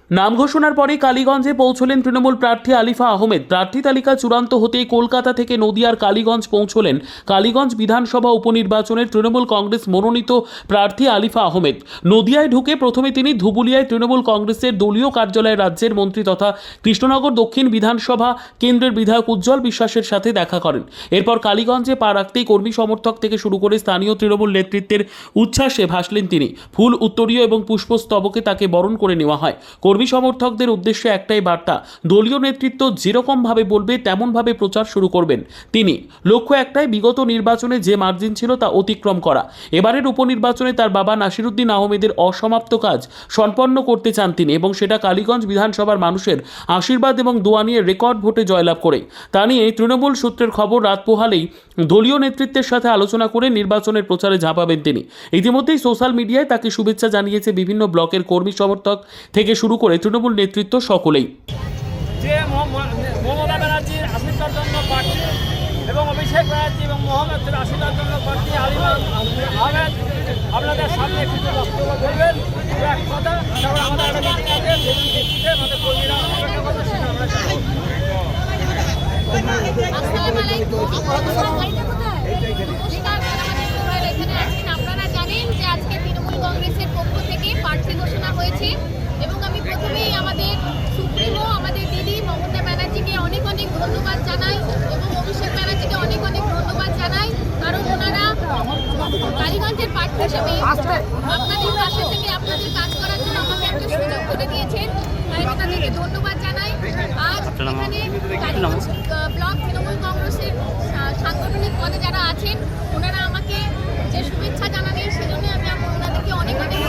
নাম ঘোষণার পরে কালীগঞ্জে পৌঁছলেন তৃণমূল প্রার্থী আলিফা আহমেদ। প্রার্থী তালিকা চূড়ান্ত হতেই কলকাতা থেকে নদিয়ার কালীগঞ্জ পৌঁছলেন কালীগঞ্জ বিধানসভা উপনির্বাচনের তৃণমূল কংগ্রেস মনোনীত প্রার্থী আলিফা আহমেদ। নদিয়ায় ঢুকে প্রথমে তিনি ধুবুলিয়ায় তৃণমূল কংগ্রেসের দলীয় কার্যালয়ে রাজ্যের মন্ত্রী তথা কৃষ্ণনগর দক্ষিণ বিধানসভা কেন্দ্রের বিধায়ক উজ্জ্বল বিশ্বাসের সাথে দেখা করেন। এরপর কালীগঞ্জে পা রাখতেই কর্মী সমর্থক থেকে শুরু করে স্থানীয় তৃণমূল নেতৃত্বের উচ্ছ্বাসে ভাসলেন তিনি। ফুল উত্তরীয় এবং পুষ্পস্তবকে তাকে বরণ করে নেওয়া হয়। কর্মী সমর্থকদের উদ্দেশ্যে একটাই বার্তা, দলীয় নেতৃত্ব যেরকমভাবে বলবে তেমনভাবে প্রচার শুরু করবেন তিনি। লক্ষ্য একটাই, বিগত নির্বাচনে যে মার্জিন ছিল তা অতিক্রম করা। এবারের উপনির্বাচনে তার বাবা নাসিরুদ্দিন আহমেদের অসমাপ্ত কাজ সম্পন্ন করতে চান তিনি, এবং সেটা কালীগঞ্জ বিধানসভার মানুষের আশীর্বাদ এবং দোয়া নিয়ে রেকর্ড ভোটে জয়লাভ করে। তা নিয়ে তৃণমূল সূত্রের খবর, রাত পোহালেই দলীয় নেতৃত্বের সাথে আলোচনা করে নির্বাচনের প্রচারে ঝাঁপাবেন তিনি। ইতিমধ্যেই সোশ্যাল মিডিয়ায় তাকে শুভেচ্ছা জানিয়েছে বিভিন্ন ব্লকের কর্মী সমর্থক থেকে শুরু করে তৃণমূল নেতৃত্ব সকলেই। যে মমতা ব্যানার্জির আশীর্বাদ জন্য প্রার্থী এবং অভিষেক ব্যানার্জি এবং মোহাম্মদের আশীর্বাদ জন্য প্রার্থী আলিফা আহমেদ আপনাদের সামনে কিছু বক্তব্য বলবেন। এক কথা, তারপর আমাদের একটা মিটিং আছে, সেই মিটিংয়ে আমাদের কর্মীরা অপেক্ষা করবে, সেটা আমরা জানাবো। আপনারা জানেন যে আজকে তৃণমূল কংগ্রেসের পক্ষ থেকে প্রার্থী ঘোষণা হয়েছে, এবং আমি প্রথমেই আমাদের সুপ্রিমো আমাদের দিদি মমতা ব্যানার্জিকে অনেক অনেক ধন্যবাদ জানাই এবং অভিষেক ব্যানার্জিকে অনেক অনেক ধন্যবাদ জানাই, কারণ ওনারা কালীগঞ্জের প্রার্থী হিসেবে আপনাদের পাশে থেকে আপনাদের কাজ করার জন্য আমাকে একটা সুযোগ করে দিয়েছেন। আমি তাদেরকে ধন্যবাদ জানাই। আজ এখানে কালীগঞ্জ ব্লক তৃণমূল কংগ্রেসের সাংগঠনিক পদে যারা আছেন ওনারা আমাকে যে শুভেচ্ছা জানালেন, সেজন্য আমি ওনাদেরকে অনেক অনেক